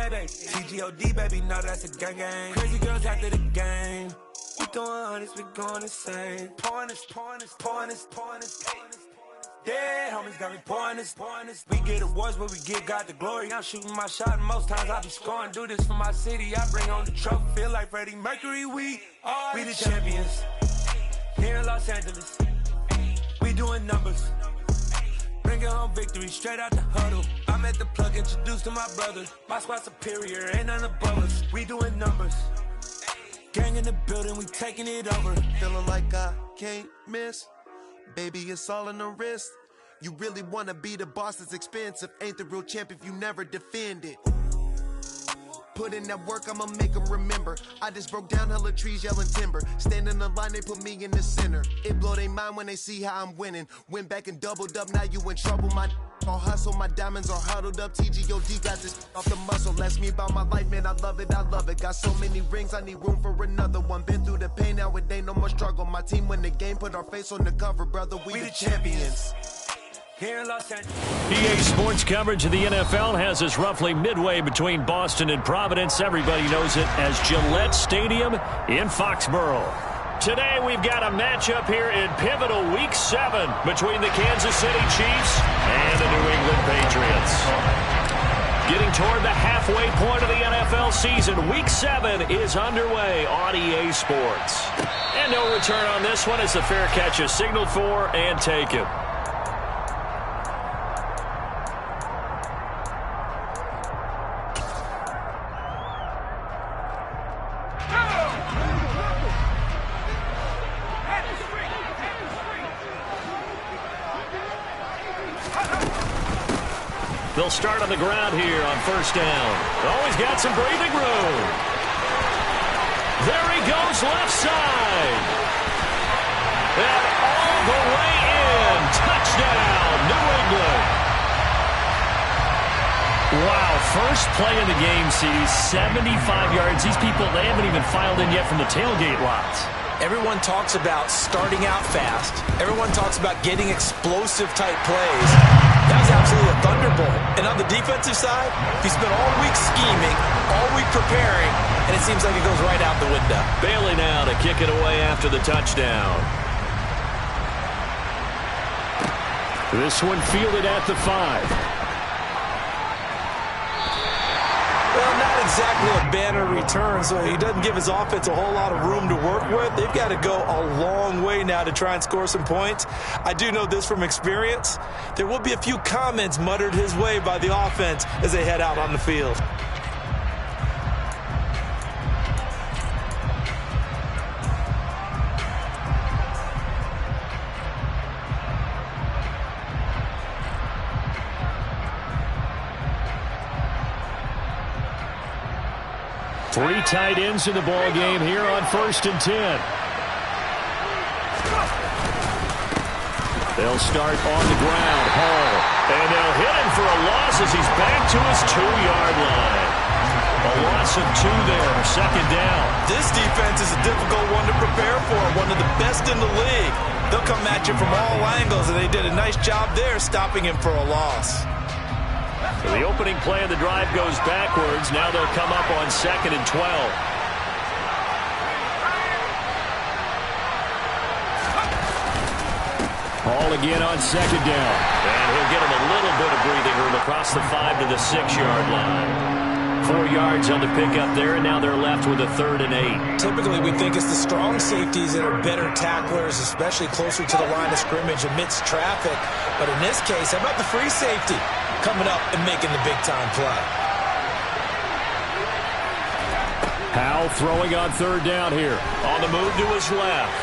baby. TGOD, baby, no, that's a gang gang. Crazy girls after the game. We throwing hundreds, we going insane. Pointers. Yeah, homies got me pointers. We get awards, but we give God the glory. I'm shooting my shot, and most times I be scoring. Do this for my city, I bring on the trophy. Feel like Freddie Mercury, we the champions. Here in Los Angeles, we doing numbers. Bringing home victory straight out the huddle. I'm at the plug, introduced to my brothers. My squad superior, ain't none above us. We doing numbers. Gang in the building, we taking it over. Feeling like I can't miss. Baby, it's all in the wrist. You really wanna be the boss, it's expensive. Ain't the real champ if you never defend it. Put in that work, I'ma make them remember. I just broke down hella trees, yelling timber. Stand in the line, they put me in the center. It blow their mind when they see how I'm winning. Went back and doubled up, now you in trouble. My all hustle, my diamonds are huddled up. TGOD got this off the muscle. That's me about my life, man, I love it. Got so many rings, I need room for another one. Been through the pain, now it ain't no more struggle. My team win the game, put our face on the cover, brother. We the champions. Here in Los Angeles. EA Sports coverage of the NFL has us roughly midway between Boston and Providence. Everybody knows it as Gillette Stadium in Foxborough. Today we've got a matchup here in pivotal Week 7 between the Kansas City Chiefs and the New England Patriots. Getting toward the halfway point of the NFL season, Week 7 is underway on EA Sports. And no return on this one as the fair catch is signaled for and taken. They'll start on the ground here on first down. Always got some breathing room. There he goes left side. And all the way in. Touchdown, New England. Wow, first play of the game, CD, 75 yards. These people, they haven't even filed in yet from the tailgate lots. Everyone talks about starting out fast. Everyone talks about getting explosive-type plays. That was absolutely a thunderbolt. And on the defensive side, he spent all week scheming, all week preparing, and it seems like it goes right out the window. Bailey now to kick it away after the touchdown. This one fielded at the 5. Well, not exactly a banner return, so he doesn't give his offense a whole lot of room to work with. They've got to go a long way now to try and score some points. I do know this from experience. There will be a few comments muttered his way by the offense as they head out on the field. Three tight ends in the ball game here on 1st and 10. They'll start on the ground. Hall. And they'll hit him for a loss as he's back to his 2-yard line. A loss of 2 there. Second down. This defense is a difficult one to prepare for. One of the best in the league. They'll come at you from all angles, and they did a nice job there stopping him for a loss. So the opening play of the drive goes backwards. Now they'll come up on 2nd and 12. Hall again on 2nd down. And he'll get him a little bit of breathing room across the 5 to the 6-yard line. 4 yards on the pickup there, and now they're left with a 3rd and 8. Typically, we think it's the strong safeties that are better tacklers, especially closer to the line of scrimmage amidst traffic. But in this case, how about the free safety coming up and making the big-time play? Howell throwing on 3rd down here. On the move to his left.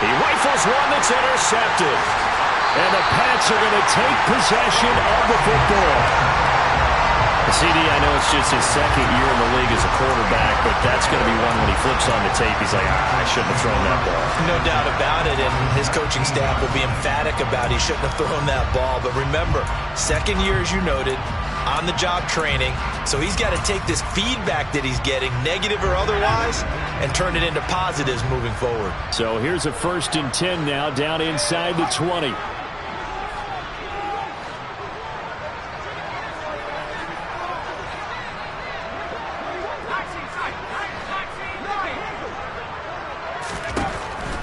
He rifles one that's intercepted. And the Pats are going to take possession of the football. CD, I know it's just his 2nd year in the league as a quarterback, but that's going to be one when he flips on the tape. He's like, I shouldn't have thrown that ball. No doubt about it, and his coaching staff will be emphatic about he shouldn't have thrown that ball. But remember, 2nd year, as you noted, on-the-job training, so he's got to take this feedback that he's getting, negative or otherwise, and turn it into positives moving forward. So here's a 1st and 10 now, down inside the 20.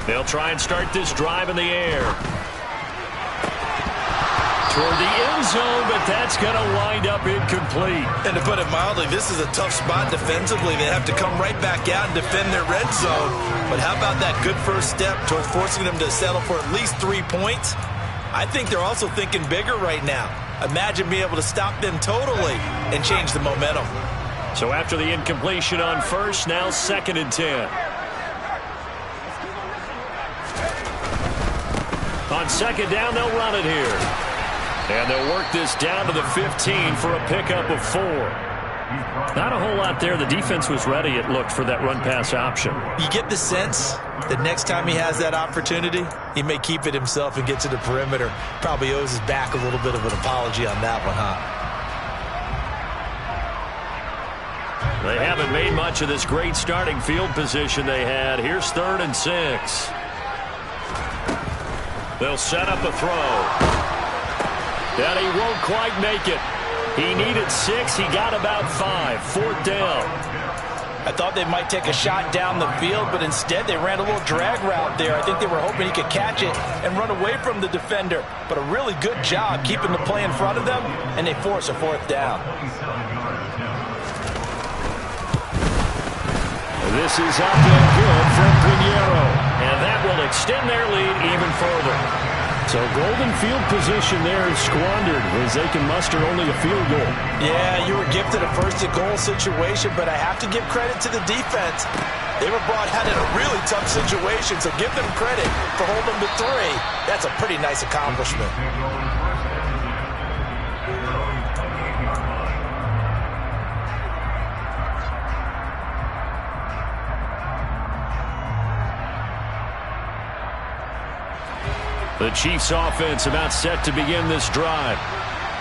They'll try and start this drive in the air. Toward the end zone, but that's going to wind up incomplete. And to put it mildly, this is a tough spot defensively. They have to come right back out and defend their red zone. But how about that good first step towards forcing them to settle for at least 3 points? I think they're also thinking bigger right now. Imagine being able to stop them totally and change the momentum. So after the incompletion on first, now 2nd and 10. On 2nd down, they'll run it here. And they'll work this down to the 15 for a pickup of 4. Not a whole lot there. The defense was ready, it looked, for that run-pass option. You get the sense that next time he has that opportunity, he may keep it himself and get to the perimeter. Probably owes his back a little bit of an apology on that one, huh? They haven't made much of this great starting field position they had. Here's 3rd and 6. They'll set up a throw. And he won't quite make it. He needed 6. He got about 5. 4th down. I thought they might take a shot down the field, but instead they ran a little drag route there. I think they were hoping he could catch it and run away from the defender. But a really good job keeping the play in front of them, and they force a 4th down. This is up and good from Pinheiro. And that will extend their lead even further. So golden field position there is squandered as they can muster only a field goal. Yeah, you were gifted a first-and-goal situation, but I have to give credit to the defense. They were brought out in a really tough situation, so give them credit for holding them to 3. That's a pretty nice accomplishment. The Chiefs offense about set to begin this drive.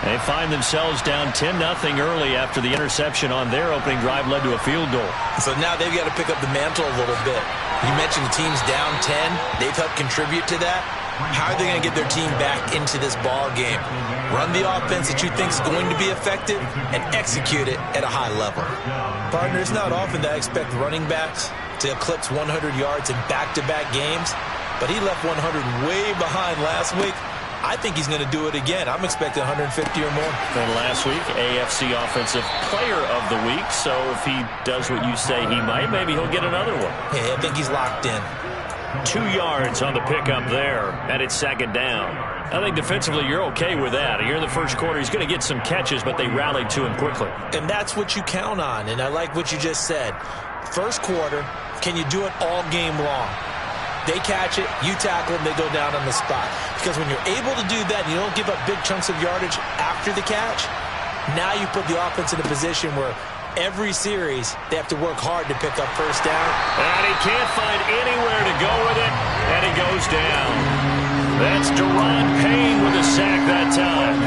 They find themselves down 10-0 early after the interception on their opening drive led to a field goal. So now they've got to pick up the mantle a little bit. You mentioned the team's down 10. They've helped contribute to that. How are they going to get their team back into this ball game? Run the offense that you think is going to be effective and execute it at a high level. Partner, it's not often that I expect running backs to eclipse 100 yards in back-to-back games. But he left 100 way behind last week. I think he's going to do it again. I'm expecting 150 or more. And last week, AFC Offensive Player of the Week. So if he does what you say he might, maybe he'll get another one. Yeah, I think he's locked in. 2 yards on the pickup there, and it's 2nd down. I think defensively you're okay with that. Here in the first quarter, he's going to get some catches, but they rallied to him quickly. And that's what you count on, and I like what you just said. First quarter, can you do it all game long? They catch it, you tackle them, they go down on the spot. Because when you're able to do that, you don't give up big chunks of yardage after the catch, now you put the offense in a position where every series they have to work hard to pick up first down. And he can't find anywhere to go with it, and he goes down. That's Deron Payne with a sack that time.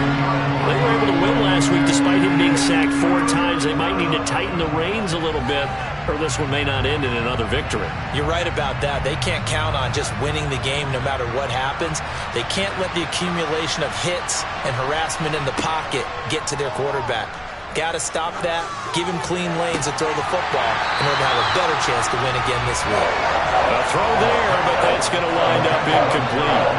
They were able to win last week despite him being sacked 4 times. They might need to tighten the reins a little bit, or this one may not end in another victory. You're right about that. They can't count on just winning the game no matter what happens. They can't let the accumulation of hits and harassment in the pocket get to their quarterback. Got to stop that, give him clean lanes to throw the football in order to have a better chance to win again this week. A throw there, but that's going to wind up incomplete.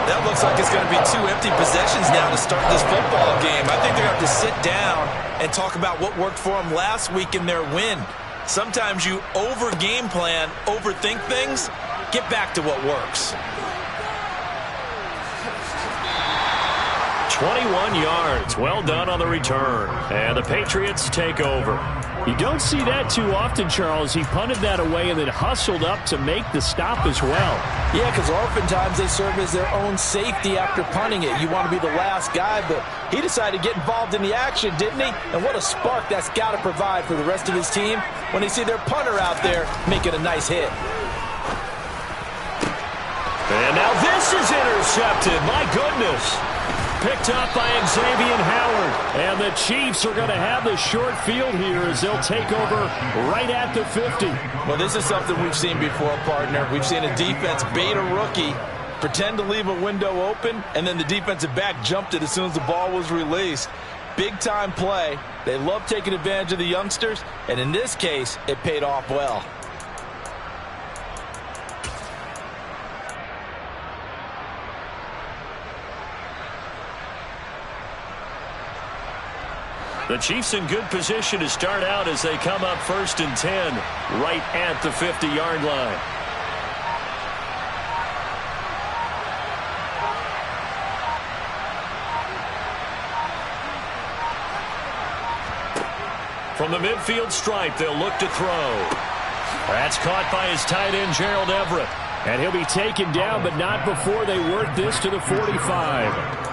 That looks like it's going to be 2 empty possessions now to start this football game. I think they're going to have to sit down and talk about what worked for them last week in their win. Sometimes you over-game plan, overthink things. Get back to what works. 21 yards. Well done on the return. And the Patriots take over. You don't see that too often, Charles. He punted that away and then hustled up to make the stop as well. Yeah, because oftentimes they serve as their own safety after punting it. You want to be the last guy, but he decided to get involved in the action, didn't he? And what a spark that's got to provide for the rest of his team when they see their punter out there making a nice hit. And now this is intercepted. My goodness. Picked up by Xavier Howard. And the Chiefs are going to have the short field here as they'll take over right at the 50. Well, this is something we've seen before, partner. We've seen a defense bait a rookie, pretend to leave a window open, and then the defensive back jumped it as soon as the ball was released. Big-time play. They love taking advantage of the youngsters, and in this case, it paid off well. The Chiefs in good position to start out as they come up 1st and 10 right at the 50-yard line. From the midfield stripe, they'll look to throw. That's caught by his tight end, Gerald Everett. And he'll be taken down, but not before they work this to the 45.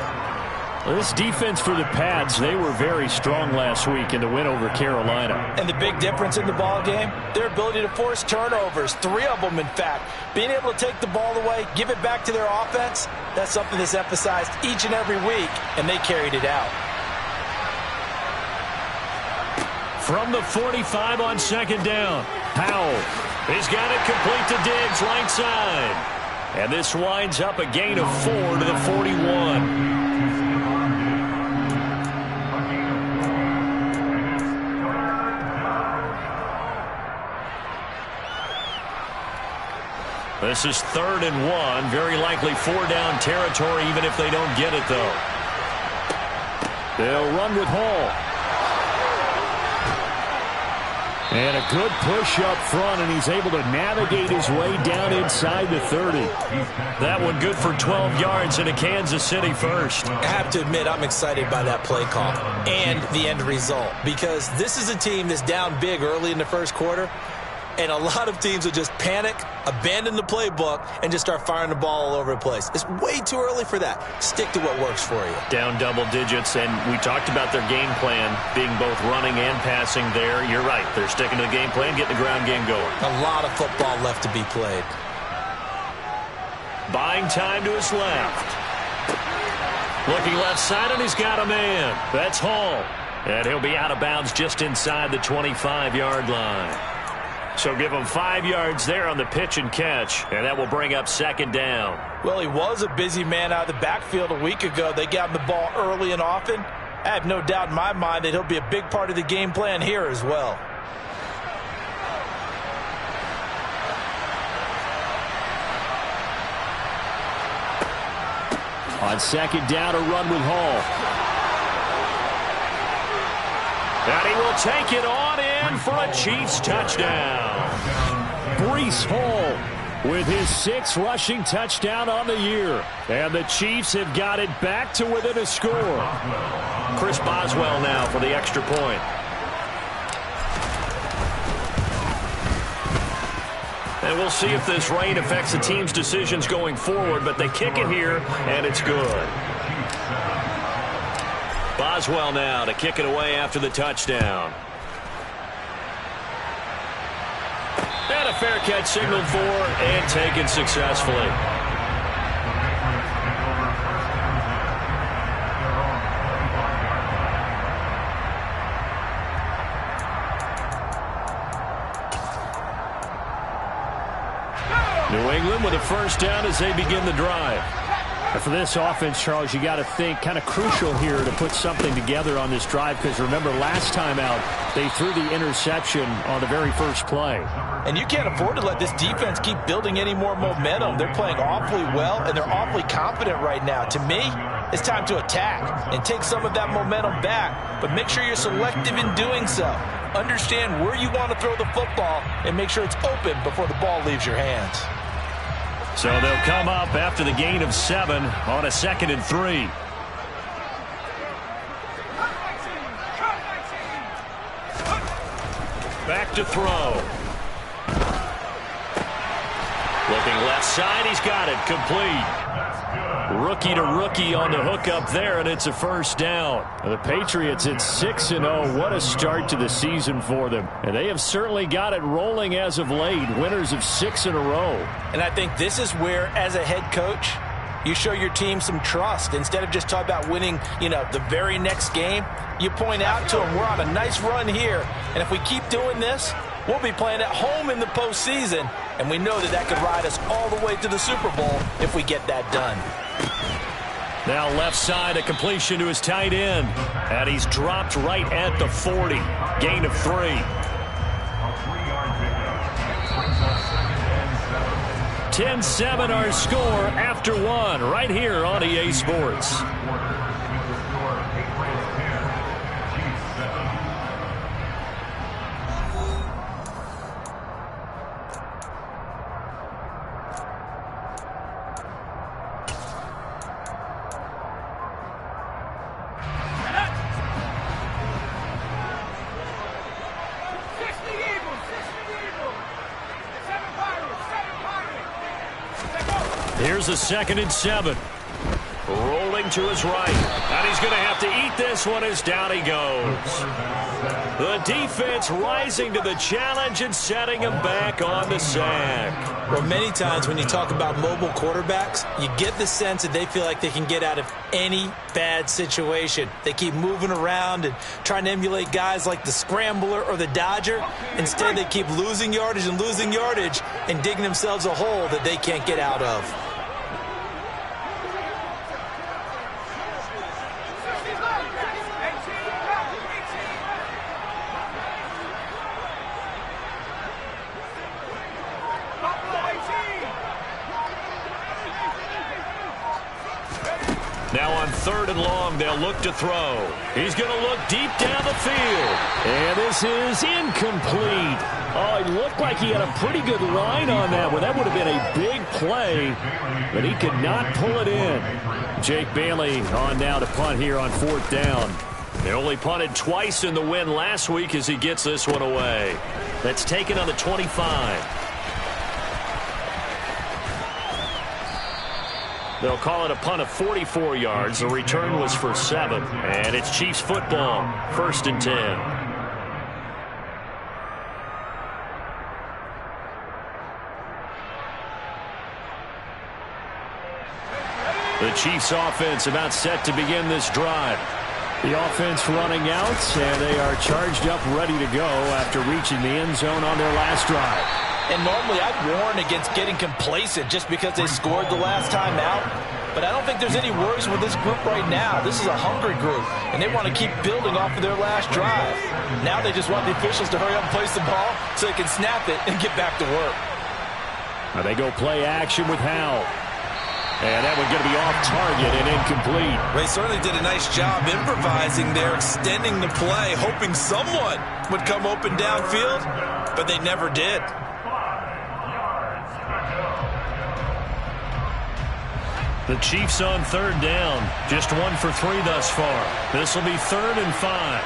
Well, this defense for the Pats, they were very strong last week in the win over Carolina. And the big difference in the ball game, their ability to force turnovers, 3 of them in fact. Being able to take the ball away, give it back to their offense, that's something that's emphasized each and every week, and they carried it out. From the 45 on 2nd down, Powell. He's got it complete to Diggs, right side. And this winds up a gain of 4 to the 41. This is 3rd and 1. Very likely 4-down territory, even if they don't get it, though. They'll run with Hall. And a good push up front, and he's able to navigate his way down inside the 30. That one good for 12 yards in a Kansas City first. I have to admit, I'm excited by that play call and the end result, because this is a team that's down big early in the first quarter, and a lot of teams will just panic, abandon the playbook, and just start firing the ball all over the place. It's way too early for that. Stick to what works for you. Down double digits, and we talked about their game plan being both running and passing there. You're right. They're sticking to the game plan, getting the ground game going. A lot of football left to be played. Buying time to his left. Looking left side, and he's got a man. That's Hall. And he'll be out of bounds just inside the 25-yard line. So give him 5 yards there on the pitch and catch, and that will bring up 2nd down. Well, he was a busy man out of the backfield a week ago. They got him the ball early and often. I have no doubt in my mind that he'll be a big part of the game plan here as well. On 2nd down, a run with Hall. And he will take it on in for a Chiefs touchdown. Breece Hall with his 6th rushing touchdown on the year. And the Chiefs have got it back to within a score. Chris Boswell now for the extra point. And we'll see if this rain affects the team's decisions going forward, but they kick it here, and it's good. Boswell now to kick it away after the touchdown. And a fair catch signaled for and taken successfully. New England with a 1st down as they begin the drive. For this offense, Charles, you got to think kind of crucial here to put something together on this drive, because remember last time out they threw the interception on the very first play. And you can't afford to let this defense keep building any more momentum. They're playing awfully well, and they're awfully confident right now. To me, it's time to attack and take some of that momentum back, but make sure you're selective in doing so. Understand where you want to throw the football and make sure it's open before the ball leaves your hands. So they'll come up after the gain of 7 on a 2nd and 3. Back to throw. Looking left side, he's got it complete. Rookie to rookie on the hook up there, and it's a 1st down. The Patriots at 6-0. What a start to the season for them. And they have certainly got it rolling as of late. Winners of 6 in a row. And I think this is where, as a head coach, you show your team some trust. Instead of just talking about winning, the very next game, you point out to them, we're on a nice run here. And if we keep doing this, we'll be playing at home in the postseason. And we know that could ride us all the way to the Super Bowl if we get that done. Now left side, a completion to his tight end. And he's dropped right at the 40. Gain of 3. 10-7 our score after 1 right here on EA Sports. Here's a 2nd and 7. Rolling to his right. And he's going to have to eat this one as down he goes. The defense rising to the challenge and setting him back on the sack. Well, many times when you talk about mobile quarterbacks, you get the sense that they feel like they can get out of any bad situation. They keep moving around and trying to emulate guys like the Scrambler or the Dodger. Instead, they keep losing yardage and digging themselves a hole that they can't get out of. Now on 3rd and long, they'll look to throw. He's going to look deep down the field. And this is incomplete. Oh, it looked like he had a pretty good line on that one. That would have been a big play, but he could not pull it in. Jake Bailey on now to punt here on 4th down. They only punted twice in the win last week as he gets this one away. That's taken on the 25. They'll call it a punt of 44 yards. The return was for 7. And it's Chiefs football, 1st and 10. The Chiefs offense about set to begin this drive. The offense running out, and they are charged up, ready to go after reaching the end zone on their last drive. And normally I'd warn against getting complacent just because they scored the last time out. But I don't think there's any worries with this group right now. This is a hungry group, and they want to keep building off of their last drive. Now they just want the officials to hurry up and place the ball so they can snap it and get back to work. Now they go play action with Howell. And that one's going to be off target and incomplete. They certainly did a nice job improvising there, extending the play, hoping someone would come open downfield, but they never did. The Chiefs on 3rd down. Just 1 for 3 thus far. This will be 3rd and 5.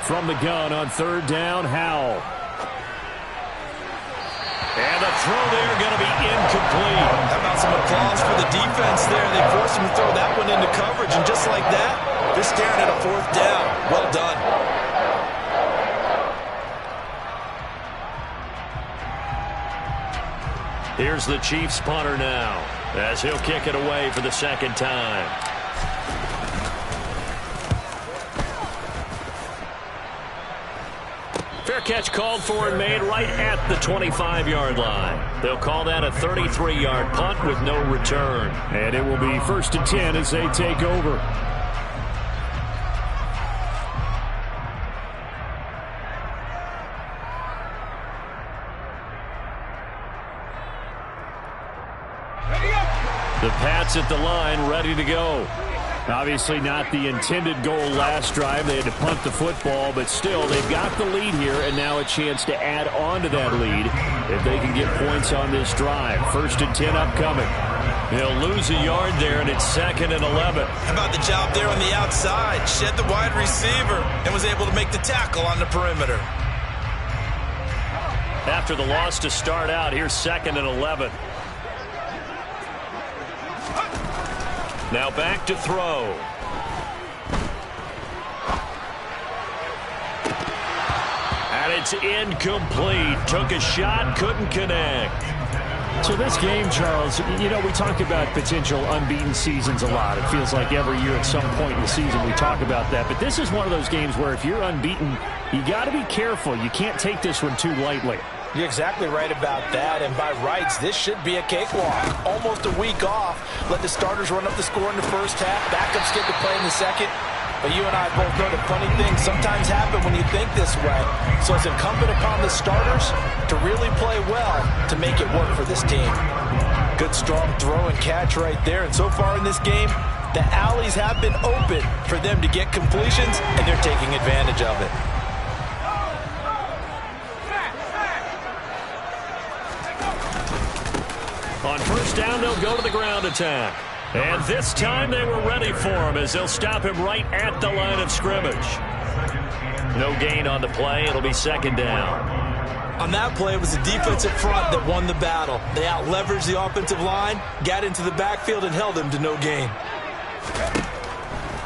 From the gun on 3rd down, Howell. And the throw there going to be incomplete. How about some applause for the defense there? They forced him to throw that one into coverage, and just like that, they're staring at a 4th down. Well done. Here's the Chiefs punter now, as he'll kick it away for the 2nd time. Fair catch called for and made right at the 25-yard line. They'll call that a 33-yard punt with no return. And it will be 1st and 10 as they take over. The Pats at the line, ready to go. Obviously not the intended goal last drive. They had to punt the football, but still, they've got the lead here, and now a chance to add on to that lead if they can get points on this drive. 1st and 10 upcoming. They'll lose a yard there, and it's 2nd and 11. How about the job there on the outside? Shed the wide receiver and was able to make the tackle on the perimeter. After the loss to start out, here's 2nd and 11. Now back to throw. And it's incomplete. Took a shot, couldn't connect. So this game, Charles, you know, we talk about potential unbeaten seasons a lot. It feels like every year at some point in the season we talk about that. But this is one of those games where if you're unbeaten, you got to be careful. You can't take this one too lightly. You're exactly right about that, and by rights, this should be a cakewalk. Almost a week off. Let the starters run up the score in the first half. Backups get to play in the second. But you and I both know that funny things sometimes happen when you think this way. So it's incumbent upon the starters to really play well to make it work for this team. Good strong throw and catch right there. And so far in this game, the alleys have been open for them to get completions, and they're taking advantage of it. On 1st down, they'll go to the ground attack. And this time they were ready for him as they'll stop him right at the line of scrimmage. No gain on the play. It'll be second down. On that play, it was the defensive front that won the battle. They out-leveraged the offensive line, got into the backfield, and held him to no gain.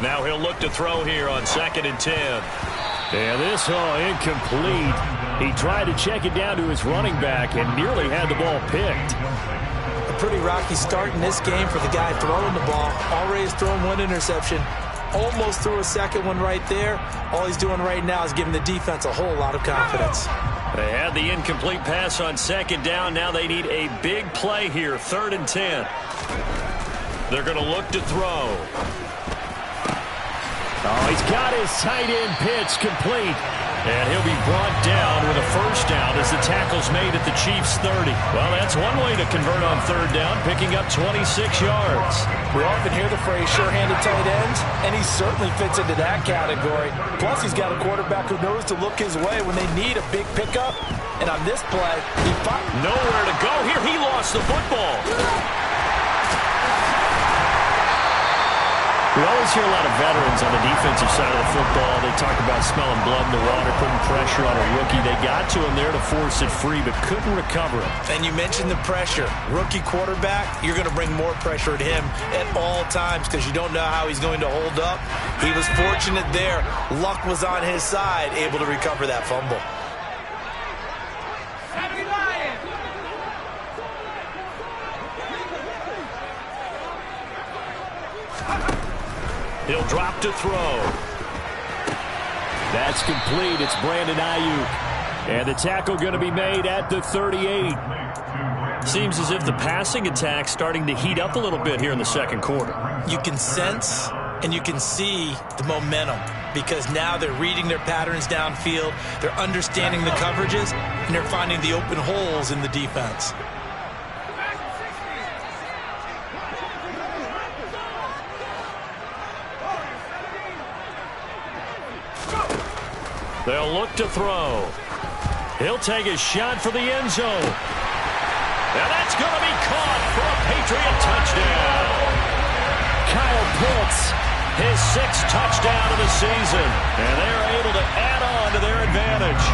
Now he'll look to throw here on 2nd and 10. And this incomplete. He tried to check it down to his running back and nearly had the ball picked. A pretty rocky start in this game for the guy throwing the ball. Already has thrown one interception. Almost threw a second one right there. All he's doing right now is giving the defense a whole lot of confidence. They had the incomplete pass on 2nd down. Now they need a big play here, 3rd and 10. They're going to look to throw. Oh, he's got his tight end pitch complete. And he'll be brought down with a first down as the tackle's made at the Chiefs' 30. Well, that's one way to convert on 3rd down, picking up 26 yards. We often hear the phrase sure-handed tight ends, and he certainly fits into that category. Plus, he's got a quarterback who knows to look his way when they need a big pickup. And on this play, he fired. Nowhere to go here. He lost the football. We always hear a lot of veterans on the defensive side of the football. They talk about smelling blood in the water, putting pressure on a rookie. They got to him there to force it free, but couldn't recover it. And you mentioned the pressure. Rookie quarterback, you're going to bring more pressure at him at all times because you don't know how he's going to hold up. He was fortunate there. Luck was on his side, able to recover that fumble. He'll drop to throw. That's complete. It's Brandon Ayuk. And the tackle going to be made at the 38. Seems as if the passing attack's starting to heat up a little bit here in the second quarter. You can sense and you can see the momentum because now they're reading their patterns downfield, they're understanding the coverages, and they're finding the open holes in the defense. They'll look to throw. He'll take a shot for the end zone. And that's going to be caught for a Patriot touchdown. Kyle Pitts, his 6th touchdown of the season. And they're able to add on to their advantage.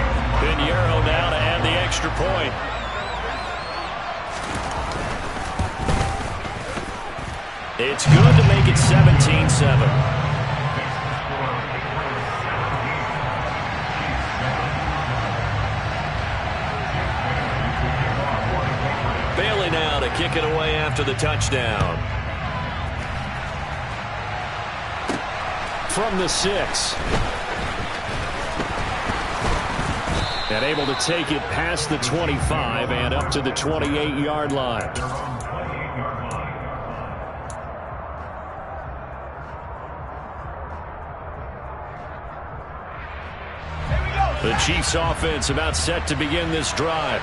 Pinheiro now to add the extra point. It's good to make it 17-7. Bailey now to kick it away after the touchdown. From the 6. And able to take it past the 25 and up to the 28-yard line. The Chiefs offense about set to begin this drive.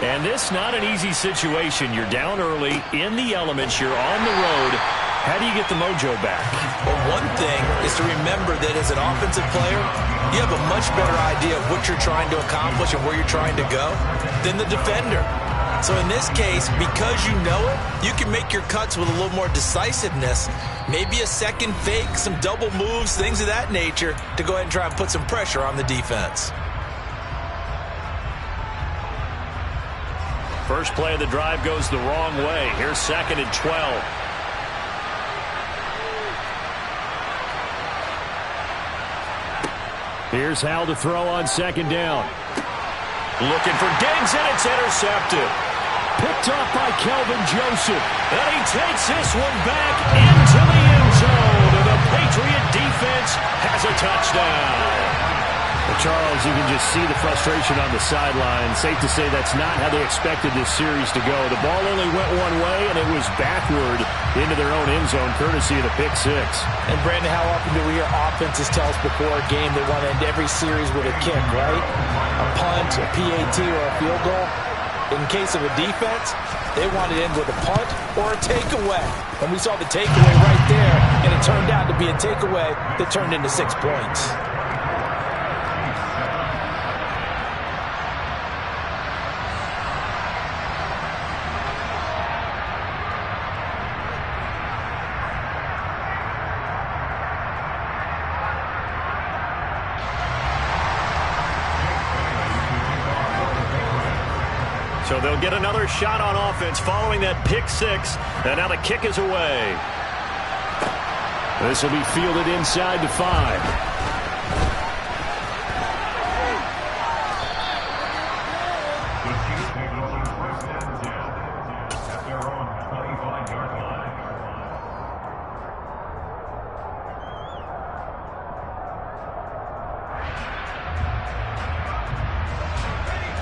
And this not an easy situation. You're down early, in the elements, you're on the road. How do you get the mojo back? Well, one thing is to remember that as an offensive player, you have a much better idea of what you're trying to accomplish and where you're trying to go than the defender. So in this case, because you know it, you can make your cuts with a little more decisiveness. Maybe a second fake, some double moves, things of that nature to go ahead and try and put some pressure on the defense. First play of the drive goes the wrong way. Here's 2nd and 12. Here's Hal to throw on 2nd down. Looking for Diggs, and it's intercepted. Picked off by Kelvin Joseph. And he takes this one back into the end zone. And the Patriot defense has a touchdown. Charles, you can just see the frustration on the sideline. Safe to say that's not how they expected this series to go. The ball only went one way, and it was backward into their own end zone, courtesy of the pick 6. And, Brandon, how often do we hear offenses tell us before a game they want to end every series with a kick, right? A punt, a PAT, or a field goal. In case of a defense, they want to end with a punt or a takeaway. And we saw the takeaway right there, and it turned out to be a takeaway that turned into 6 points. So they'll get another shot on offense following that pick six. And now the kick is away. This will be fielded inside the 5.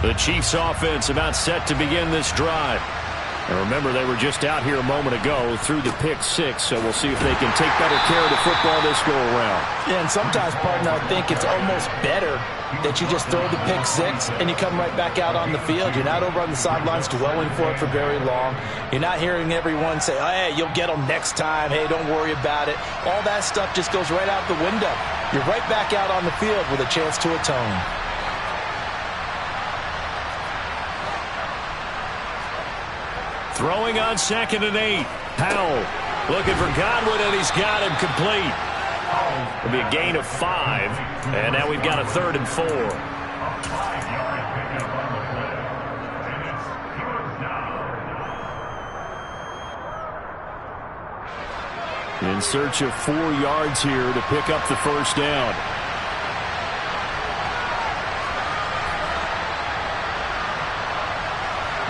The Chiefs offense about set to begin this drive. And remember, they were just out here a moment ago through the pick six, so we'll see if they can take better care of the football this go around. Yeah, and sometimes, partner, I think it's almost better that you just throw the pick six and you come right back out on the field. You're not over on the sidelines dwelling for it for very long. You're not hearing everyone say, oh, hey, you'll get them next time. Hey, don't worry about it. All that stuff just goes right out the window. You're right back out on the field with a chance to atone. Throwing on 2nd and 8. Powell looking for Godwin, and he's got him complete. It'll be a gain of 5, and now we've got a 3rd and 4. In search of 4 yards here to pick up the first down.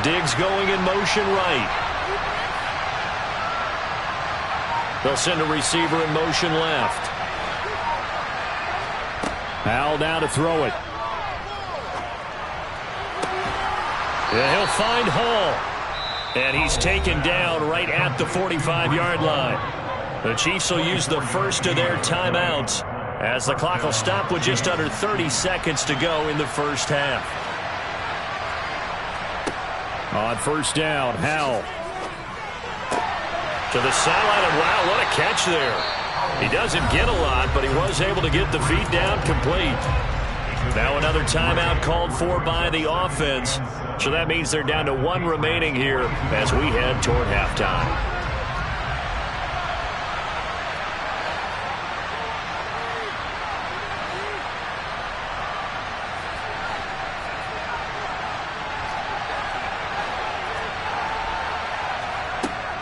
Diggs going in motion right. They'll send a receiver in motion left. Powell now to throw it. Yeah, he'll find Hall. And he's taken down right at the 45-yard line. The Chiefs will use the first of their timeouts as the clock will stop with just under 30 seconds to go in the first half. On first down, Howell to the sideline, and wow, what a catch there. He doesn't get a lot, but he was able to get the feet down complete. Now another timeout called for by the offense. So that means they're down to 1 remaining here as we head toward halftime.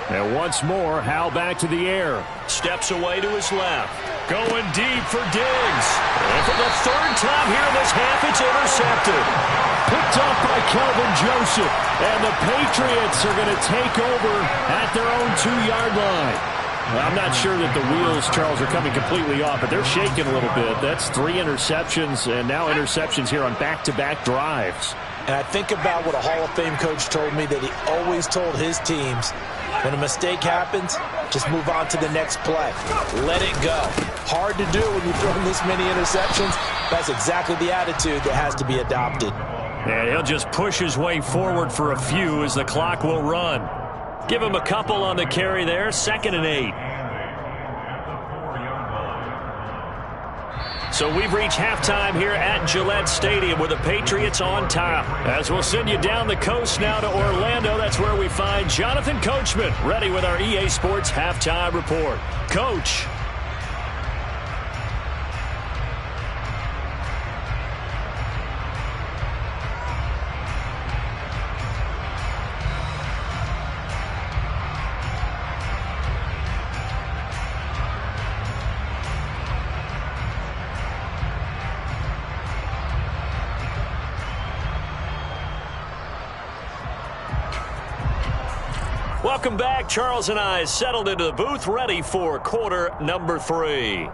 And once more, Howell back to the air. Steps away to his left. Going deep for Diggs. And for the 3rd time here in this half, it's intercepted. Picked up by Kelvin Joseph. And the Patriots are going to take over at their own 2-yard line. I'm not sure that the wheels, Charles, are coming completely off, but they're shaking a little bit. That's 3 interceptions, and now interceptions here on back-to-back drives. And I think about what a Hall of Fame coach told me, that he always told his teams, when a mistake happens, just move on to the next play. Let it go. Hard to do when you're throwing this many interceptions. That's exactly the attitude that has to be adopted. And he'll just push his way forward for a few as the clock will run. Give him a couple on the carry there. 2nd and 8. So we've reached halftime here at Gillette Stadium with the Patriots on top. As we'll send you down the coast now to Orlando, that's where we find Jonathan Coachman ready with our EA Sports Halftime Report. Coach. Welcome back. Charles and I settled into the booth, ready for quarter number 3.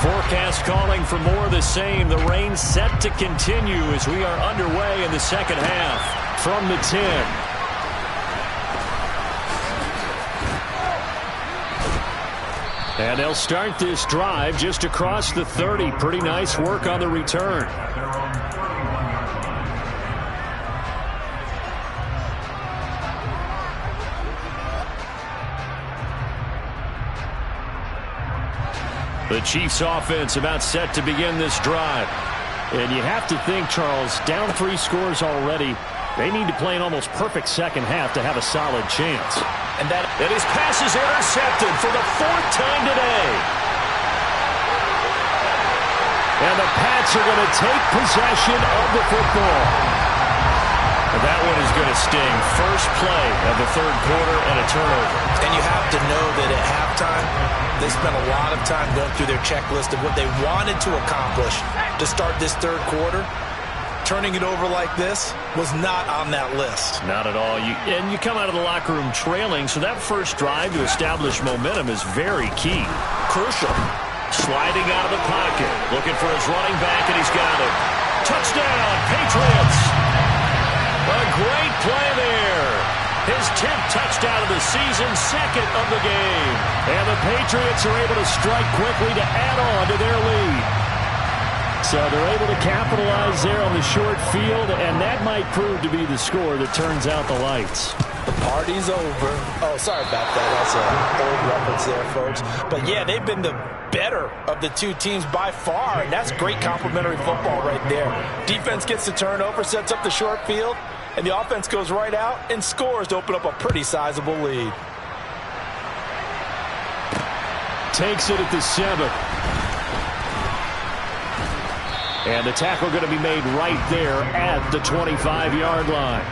Forecast calling for more of the same. The rain set to continue as we are underway in the second half from the 10. And they'll start this drive just across the 30. Pretty nice work on the return. The Chiefs offense about set to begin this drive. And you have to think, Charles, down 3 scores already. They need to play an almost perfect second half to have a solid chance. And his pass is intercepted for the 4th time today. And the Pats are going to take possession of the football. And that one is going to sting. First play of the third quarter and a turnover. And you have to know that at halftime, they spent a lot of time going through their checklist of what they wanted to accomplish to start this third quarter. Turning it over like this was not on that list. Not at all. And you come out of the locker room trailing, so that first drive to establish momentum is very key. Crucial. Sliding out of the pocket, looking for his running back, and he's got it. Touchdown, Patriots. A great play there. His 10th touchdown of the season, second of the game. And the Patriots are able to strike quickly to add on to their lead. So they're able to capitalize there on the short field, and that might prove to be the score that turns out the lights. The party's over. Oh, sorry about that. That's an old reference there, folks. But, yeah, they've been the better of the two teams by far, and that's great complementary football right there. Defense gets the turnover, sets up the short field, and the offense goes right out and scores to open up a pretty sizable lead. Takes it at the 7. And the tackle going to be made right there at the 25-yard line.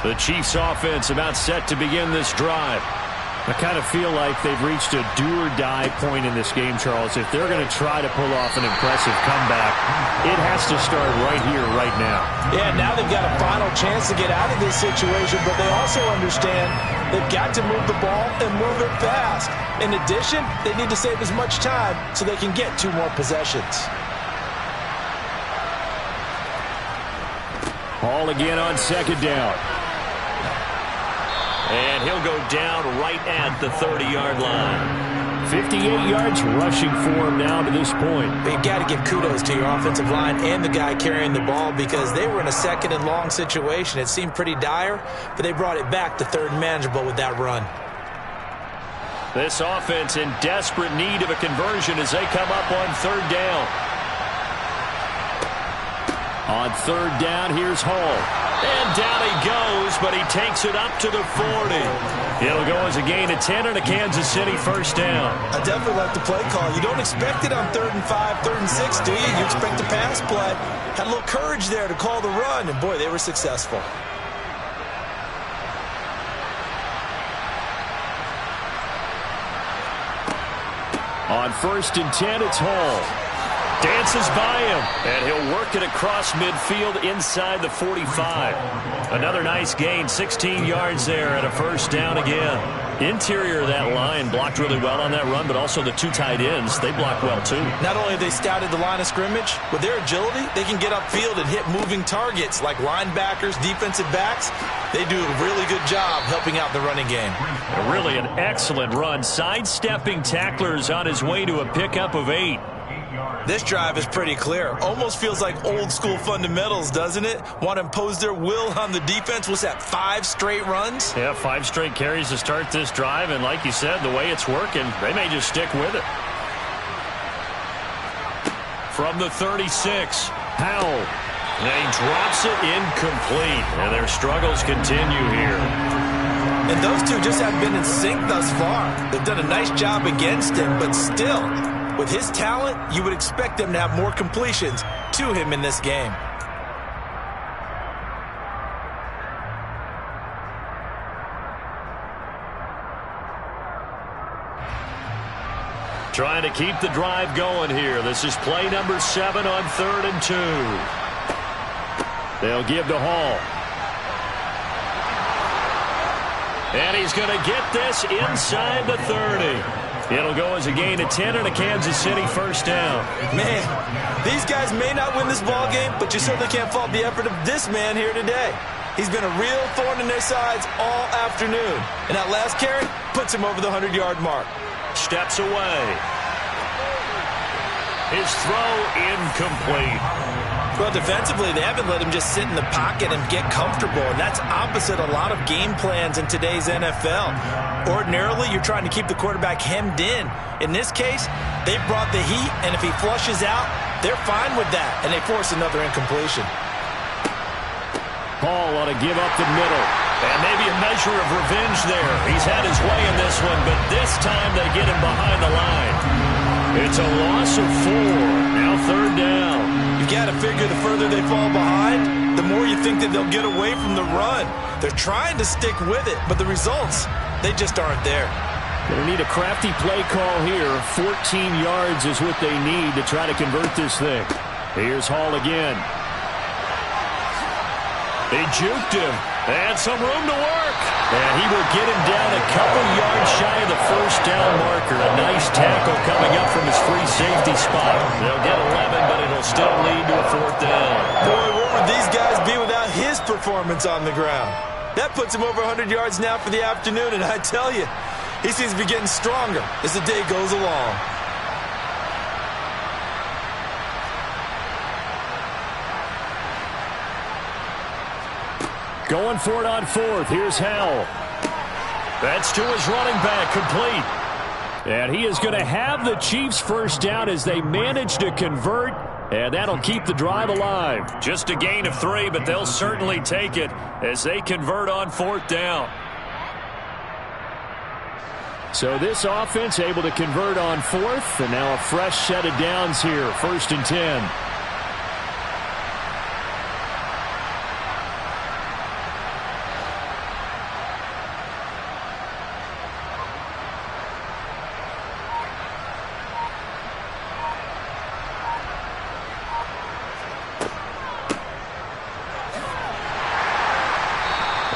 The Chiefs offense about set to begin this drive. I kind of feel like they've reached a do-or-die point in this game, Charles. If they're going to try to pull off an impressive comeback, it has to start right here, right now. Yeah, now they've got a final chance to get out of this situation, but they also understand they've got to move the ball and move it fast. In addition, they need to save as much time so they can get 2 more possessions. Ball again on second down. And he'll go down right at the 30-yard line. 58 yards rushing for him now to this point. But you've got to give kudos to your offensive line and the guy carrying the ball because they were in a second and long situation. It seemed pretty dire, but they brought it back to third and manageable with that run. This offense in desperate need of a conversion as they come up on third down. On third down, here's Hall. And down he goes, but he takes it up to the 40. It'll go as a gain of 10 and a Kansas City first down. I definitely like the play call. You don't expect it on 3rd and 5, 3rd and 6, do you? You expect a pass play. Had a little courage there to call the run, and boy, they were successful. On 1st and 10, it's Hall. Dances by him, and he'll work it across midfield inside the 45. Another nice gain, 16 yards there, and a first down again. Interior of that line blocked really well on that run, but also the 2 tight ends, they block well too. Not only have they scouted the line of scrimmage, with their agility, they can get upfield and hit moving targets like linebackers, defensive backs. They do a really good job helping out the running game. Really an excellent run, sidestepping tacklers on his way to a pickup of 8. This drive is pretty clear. Almost feels like old school fundamentals, doesn't it? Want to impose their will on the defense. What's that, 5 straight runs? Yeah, 5 straight carries to start this drive. And like you said, the way it's working, they may just stick with it. From the 36, Powell. And he drops it incomplete. And their struggles continue here. And those two just haven't been in sync thus far. They've done a nice job against him, but still, with his talent, you would expect them to have more completions to him in this game. Trying to keep the drive going here. This is play number 7 on 3rd and 2. They'll give to Hall. And he's going to get this inside the 30. It'll go as a gain of 10 and a Kansas City first down. Man, these guys may not win this ball game, but you certainly can't fault the effort of this man here today. He's been a real thorn in their sides all afternoon. And that last carry puts him over the 100-yard mark. Steps away. His throw incomplete. Well, defensively, they haven't let him just sit in the pocket and get comfortable, and that's opposite a lot of game plans in today's NFL. Ordinarily, you're trying to keep the quarterback hemmed in. In this case, they brought the heat, and if he flushes out, they're fine with that, and they force another incompletion. Hall ought to give up the middle. And maybe a measure of revenge there. He's had his way in this one, but this time they get him behind the line. It's a loss of 4. Now 3rd down. You got to figure the further they fall behind, the more you think that they'll get away from the run. They're trying to stick with it, but the results, they just aren't there. They need a crafty play call here. 14 yards is what they need to try to convert this thing. Here's Hall again. They juked him. And some room to work. And he will get him down a couple yards shy of the 1st down marker. A nice tackle coming up from his free safety spot. They'll get 11, but it'll still lead to a 4th down. Boy, what would these guys be without his performance on the ground? That puts him over 100 yards now for the afternoon, and I tell you, he seems to be getting stronger as the day goes along. Going for it on 4th. Here's Howell. That's to his running back, complete. And he is going to have the Chiefs' 1st down as they manage to convert. And that'll keep the drive alive. Just a gain of 3, but they'll certainly take it as they convert on 4th down. So this offense able to convert on 4th. And now a fresh set of downs here. 1st and 10.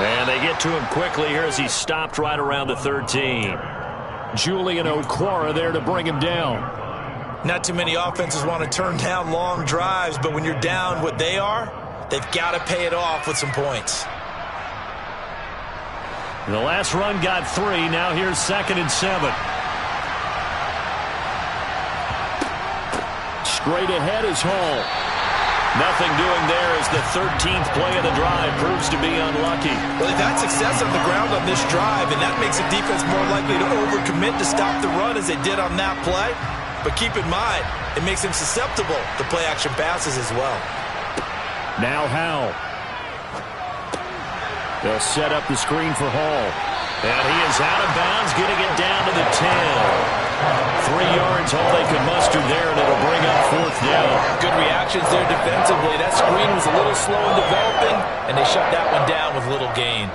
And they get to him quickly here as he stopped right around the 13. Julian Okwara there to bring him down. Not too many offenses want to turn down long drives, but when you're down what they are, they've got to pay it off with some points. The last run got 3. Now here's 2nd and 7. Straight ahead is Hall. Nothing doing there as the 13th play of the drive proves to be unlucky. Well, they've had success on the ground on this drive, and that makes the defense more likely to overcommit to stop the run as they did on that play. But keep in mind, it makes them susceptible to play-action passes as well. Now Howell. They'll set up the screen for Hall. And he is out of bounds, getting it down to the 10. 3 yards, all they could muster there, and it'll bring up 4th down. Good reactions there defensively. That screen was a little slow in developing, and they shut that one down with little gain.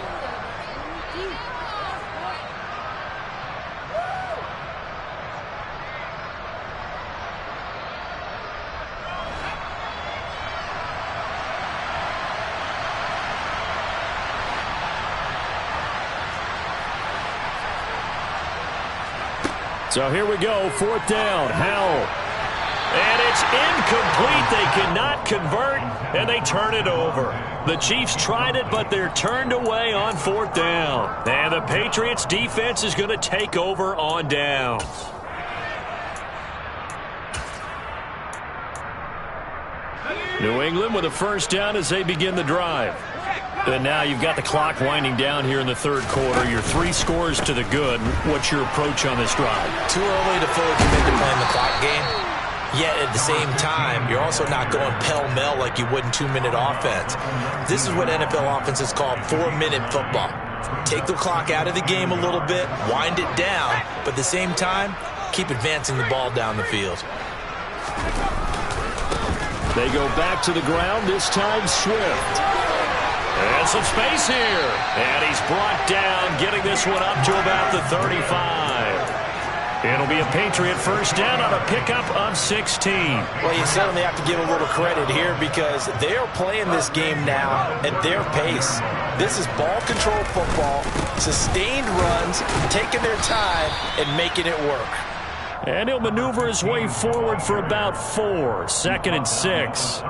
So here we go, 4th down, Howell. And it's incomplete. They cannot convert, and they turn it over. The Chiefs tried it, but they're turned away on 4th down. And the Patriots defense is going to take over on downs. New England with a 1st down as they begin the drive. And now you've got the clock winding down here in the 3rd quarter. Your 3 scores to the good. What's your approach on this drive? Too early to fully commit to playing the clock game. Yet at the same time, you're also not going pell-mell like you would in 2-minute offense. This is what NFL offenses call 4-minute football. Take the clock out of the game a little bit, wind it down, but at the same time, keep advancing the ball down the field. They go back to the ground, this time Swift. And some space here. And he's brought down, getting this one up to about the 35. It'll be a Patriot 1st down on a pickup of 16. Well, you certainly have to give a little credit here because they're playing this game now at their pace. This is ball control football, sustained runs, taking their time and making it work. And he'll maneuver his way forward for about 4. 2nd and 6.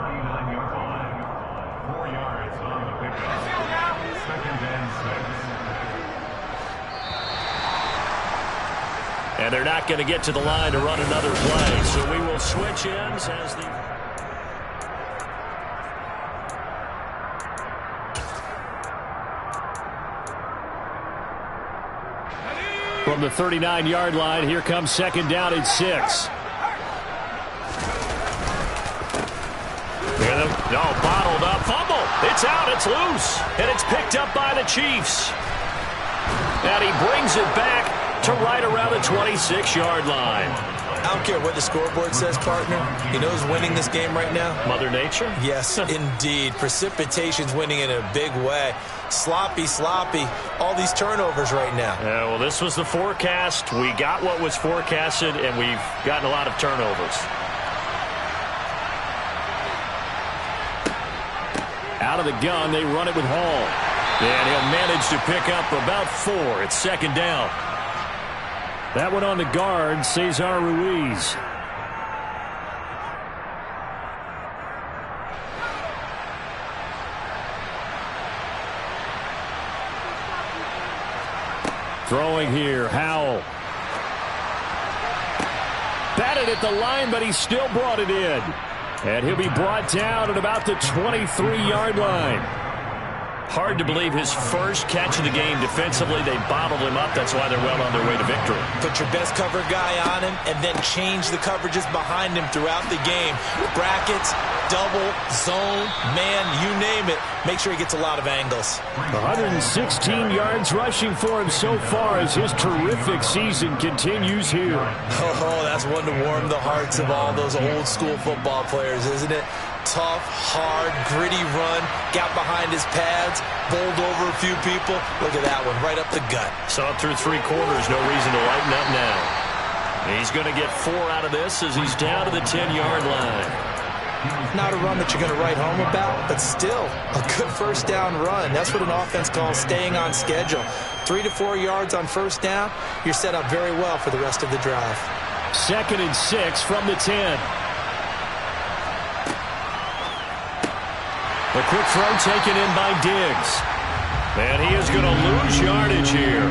And they're not going to get to the line to run another play. So we will switch ends as the... From the 39-yard line, here comes 2nd down and 6. No, bottled up. Fumble. It's out. It's loose. And it's picked up by the Chiefs. And he brings it back to right around the 26-yard line. I don't care what the scoreboard says, partner. You know who's winning this game right now? Mother Nature? Yes, indeed. Precipitation's winning in a big way. Sloppy, all these turnovers right now. Yeah, well, this was the forecast. We got what was forecasted, and we've gotten a lot of turnovers. Out of the gun, they run it with Hall. And he'll manage to pick up about 4. It's second down. That one on the guard, Cesar Ruiz. Throwing here, Howell. Batted at the line, but he still brought it in. And he'll be brought down at about the 23-yard line. Hard to believe his first catch of the game defensively. They bottled him up. That's why they're well on their way to victory. Put your best cover guy on him and then change the coverages behind him throughout the game. Brackets, double, zone, man, you name it. Make sure he gets a lot of angles. 116 yards rushing for him so far as his terrific season continues here. Oh, that's one to warm the hearts of all those old school football players, isn't it? Tough, hard, gritty run, got behind his pads, bowled over a few people. Look at that one, right up the gut. Saw it through 3 quarters, no reason to lighten up now. He's going to get 4 out of this as he's down to the 10-yard line. Not a run that you're going to write home about, but still a good first down run. That's what an offense calls staying on schedule. 3 to 4 yards on first down, you're set up very well for the rest of the drive. 2nd and 6 from the 10. A quick throw taken in by Diggs. And he is going to lose yardage here.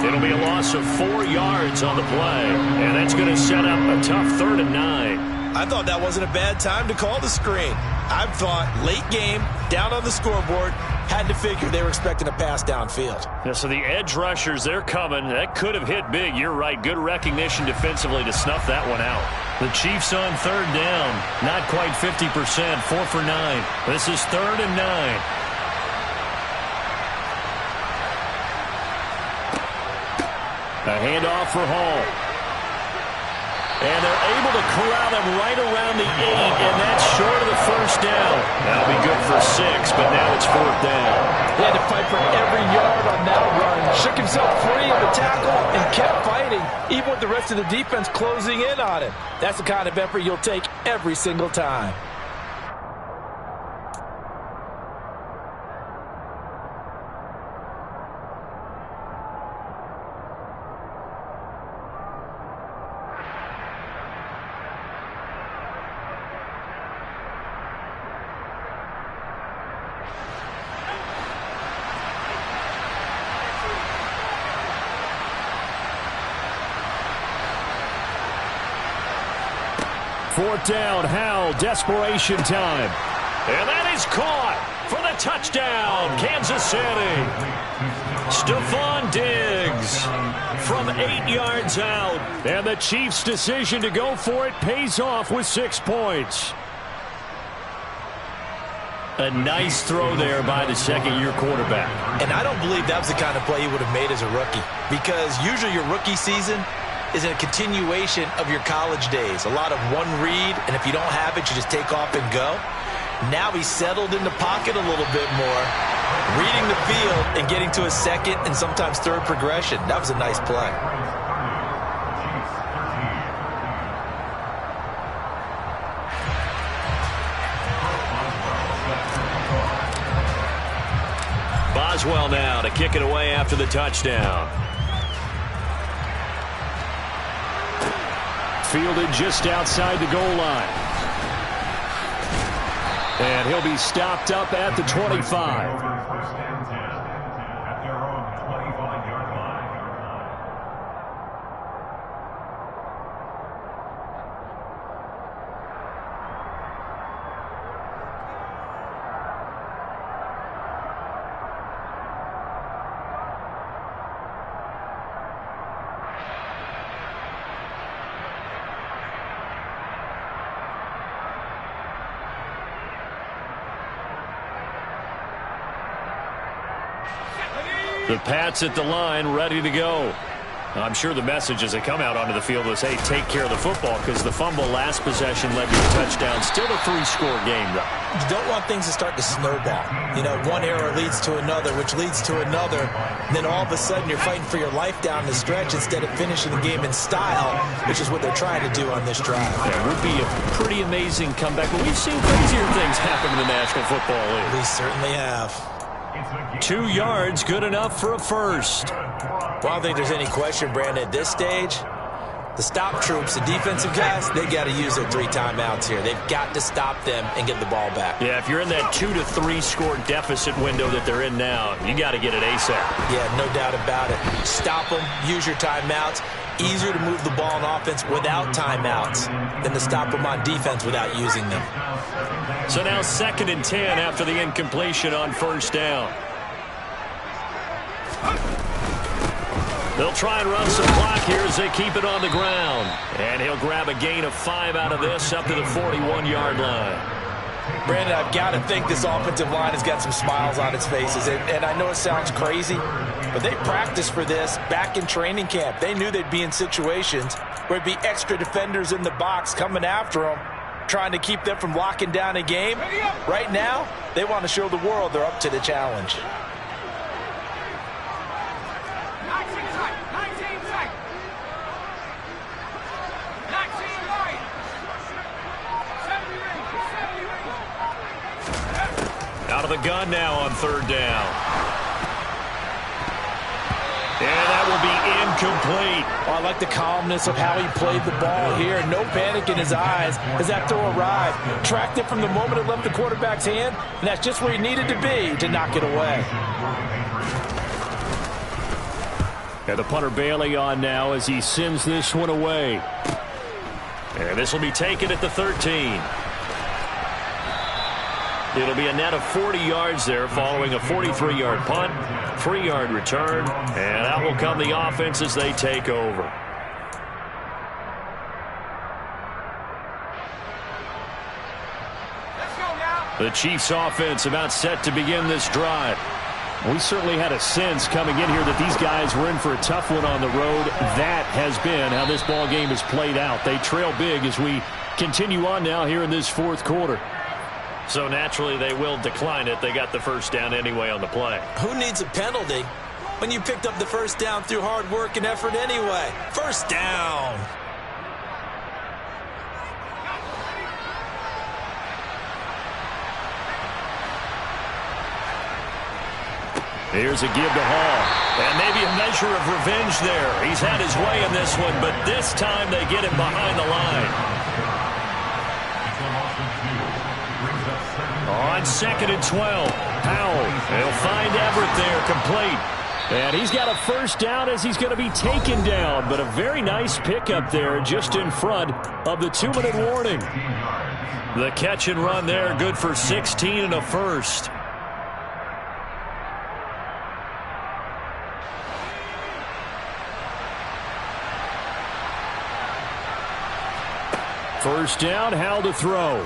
It'll be a loss of 4 yards on the play. And that's going to set up a tough 3rd and 9. I thought that wasn't a bad time to call the screen. I thought late game, down on the scoreboard, had to figure they were expecting a pass downfield. Yeah, so the edge rushers, they're coming. That could have hit big. You're right. Good recognition defensively to snuff that one out. The Chiefs on 3rd down. Not quite 50%. 4 for 9. This is 3rd and 9. A handoff for Hall. And they're able to corral them right around the 8, and that's short of the first down. That'll be good for 6, but now it's 4th down. He had to fight for every yard on that run. Shook himself free of the tackle and kept fighting, even with the rest of the defense closing in on him. That's the kind of effort you'll take every single time. Fourth down, Howell, desperation time. And that is caught for the touchdown, Kansas City. Stephon Diggs from 8 yards out. And the Chiefs' decision to go for it pays off with 6 points. A nice throw there by the second-year quarterback. And I don't believe that was the kind of play he would have made as a rookie, because usually your rookie season is a continuation of your college days. A lot of one read, and if you don't have it, you just take off and go. Now he's settled in the pocket a little bit more, reading the field and getting to a second and sometimes third progression. That was a nice play. Boswell now to kick it away after the touchdown. Fielded just outside the goal line. And he'll be stopped up at the 25. The Pats at the line, ready to go. I'm sure the message as they come out onto the field was, hey, take care of the football, because the fumble last possession led to a touchdown. Still a 3-score game, though. You don't want things to start to snowball. You know, one error leads to another, which leads to another. And then all of a sudden you're fighting for your life down the stretch instead of finishing the game in style, which is what they're trying to do on this drive. It would be a pretty amazing comeback, but we've seen crazier things happen in the National Football League. We certainly have. 2 yards, good enough for a first. Well, I don't think there's any question, Brandon, at this stage, the stop troops, the defensive guys, they got to use their 3 timeouts here. They've got to stop them and get the ball back. Yeah, if you're in that 2 to 3 score deficit window that they're in now, you got to get it ASAP. Yeah, no doubt about it. Stop them, use your timeouts. Easier to move the ball on offense without timeouts than to stop them on defense without using them. So now 2nd and 10 after the incompletion on first down. They'll try and run some clock here as they keep it on the ground. And he'll grab a gain of 5 out of this up to the 41-yard line. Brandon, I've got to think this offensive line has got some smiles on its faces. And I know it sounds crazy, but they practiced for this back in training camp. They knew they'd be in situations where it'd be extra defenders in the box coming after them, trying to keep them from locking down a game. Right now, they want to show the world they're up to the challenge. Out of the gun now on 3rd down. And that will be incomplete. Oh, I like the calmness of how he played the ball here. No panic in his eyes as that throw arrived. Tracked it from the moment it left the quarterback's hand, and that's just where he needed to be to knock it away. And the punter Bailey on now as he sends this one away. And this will be taken at the 13. It'll be a net of 40 yards there following a 43-yard punt, 3-yard return, and out will come the offense as they take over. The Chiefs offense about set to begin this drive. We certainly had a sense coming in here that these guys were in for a tough one on the road. That has been how this ball game has played out. They trail big as we continue on now here in this 4th quarter. So naturally they will decline it. They got the first down anyway on the play. Who needs a penalty when you picked up the first down through hard work and effort anyway? First down. Here's a give to Hall. And maybe a measure of revenge there. He's had his way in this one, but this time they get him behind the line. On 2nd and 12, Powell. He'll find Everett there, complete. And he's got a first down as he's going to be taken down. But a very nice pickup there just in front of the 2-minute warning. The catch and run there, good for 16 and a first. First down, Howell to throw.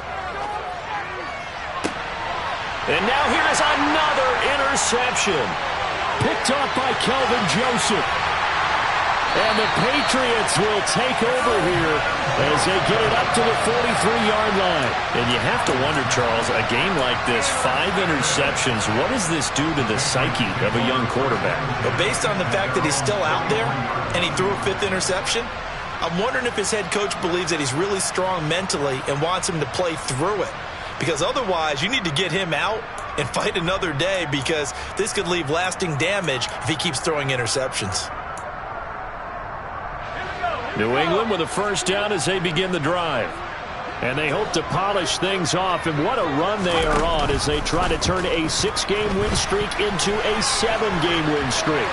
And now here is another interception. Picked off by Kelvin Joseph. And the Patriots will take over here as they get it up to the 43-yard line. And you have to wonder, Charles, a game like this, 5 interceptions, what does this do to the psyche of a young quarterback? But based on the fact that he's still out there and he threw a 5th interception, I'm wondering if his head coach believes that he's really strong mentally and wants him to play through it. Because otherwise, you need to get him out and fight another day, because this could leave lasting damage if he keeps throwing interceptions. New England with a first down as they begin the drive. And they hope to polish things off. And what a run they are on as they try to turn a 6-game win streak into a 7-game win streak.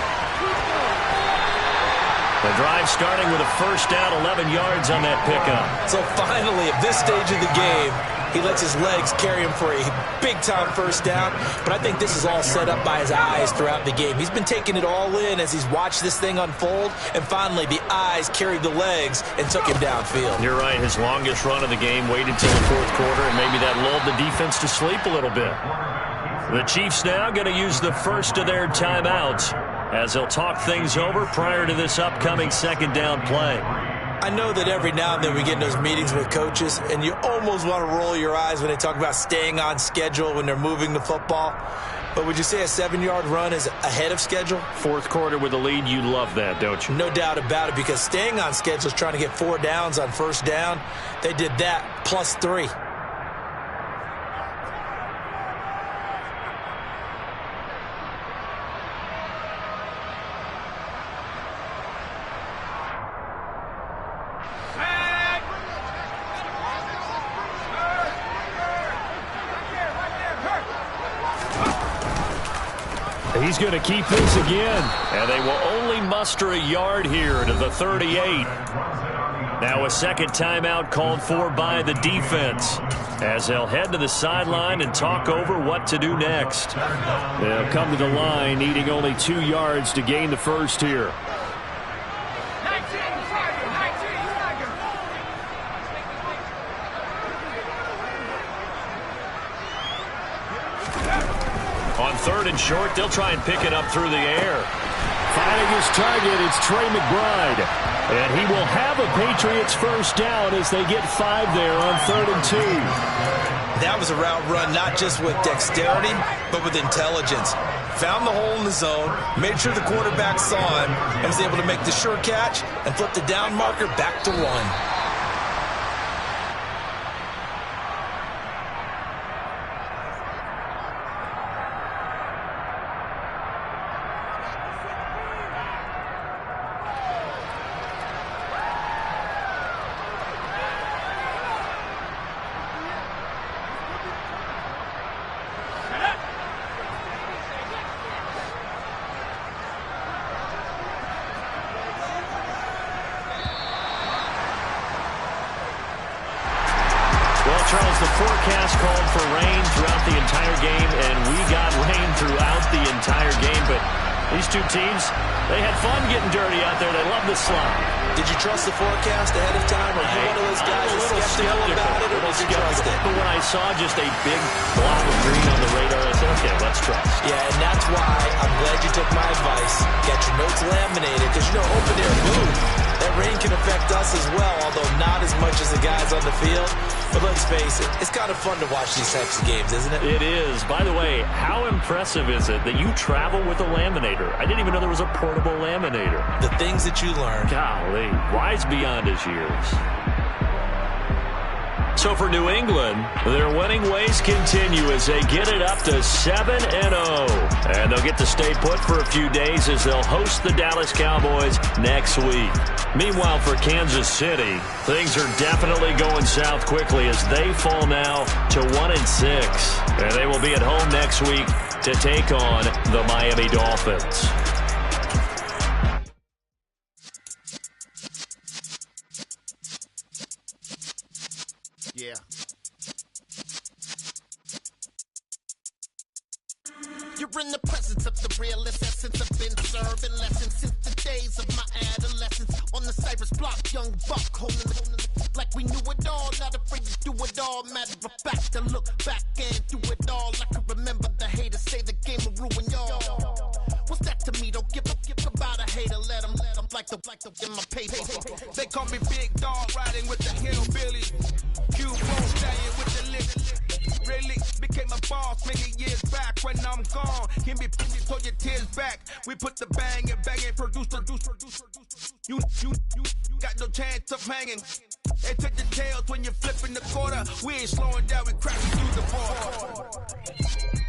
The drive starting with a first down, 11 yards on that pickup. So finally, at this stage of the game, he lets his legs carry him for a big-time first down. But I think this is all set up by his eyes throughout the game. He's been taking it all in as he's watched this thing unfold. And finally, the eyes carried the legs and took him downfield. You're right. His longest run of the game waited till the 4th quarter, and maybe that lulled the defense to sleep a little bit. The Chiefs now going to use the first of their timeouts. as they'll talk things over prior to this upcoming second down play. I know that every now and then we get in those meetings with coaches, and you almost want to roll your eyes when they talk about staying on schedule when they're moving the football. But would you say a 7-yard run is ahead of schedule? Fourth quarter with a lead, you love that, don't you? No doubt about it, because staying on schedule is trying to get 4 downs on first down. They did that plus 3. He's going to keep this again, and they will only muster a yard here to the 38. Now a second timeout called for by the defense as they'll head to the sideline and talk over what to do next. They'll come to the line needing only 2 yards to gain the first here. On 3rd and short, they'll try and pick it up through the air. Finding his target, it's Trey McBride. And he will have a Patriots first down as they get 5 there on 3rd and 2. That was a route run not just with dexterity, but with intelligence. Found the hole in the zone, made sure the quarterback saw him, and was able to make the sure catch and flip the down marker back to 1. Charles, the forecast called for rain throughout the entire game, and we got rain throughout the entire game. But these two teams, they had fun getting dirty out there. They love the slide. Did you trust the forecast ahead of time? Or are you one of those guys that's skeptical about it, or did you trust it? But when I saw just a big blob of green on the radar, I said, okay, let's trust. Yeah, and that's why I'm glad you took my advice. Get your notes laminated, because you know open air move. That rain can affect us as well, although not as much as the guys on the field. But let's face it, it's kind of fun to watch these types of games, isn't it? It is. By the way, how impressive is it that you travel with a laminator? I didn't even know there was a portable laminator. The things that you learn. Golly, wise beyond his years. So for New England, their winning ways continue as they get it up to 7-0. And they'll get to stay put for a few days as they'll host the Dallas Cowboys next week. Meanwhile, for Kansas City, things are definitely going south quickly as they fall now to 1-6. And they will be at home next week to take on the Miami Dolphins. Yeah. You're in the presence of the realest essence. I've been serving lessons since the days of my adolescence. On the Cypress block, young buck holding it like we knew it all. Not afraid to do it all. Matter of fact, to look back and do it all. I can remember the haters say the game will ruin y'all. What's that to me? Don't give about a hater. Let them like the in my paper. They call me Big Dog, riding with the hillbilly. Cube won't stay with the lick. Really became a boss many years back. When I'm gone, give me pull your tears back. We put the bang and produce. You got no chance of hanging. They took the tails when you're flipping the quarter. We ain't slowing down, we crashing through the ball.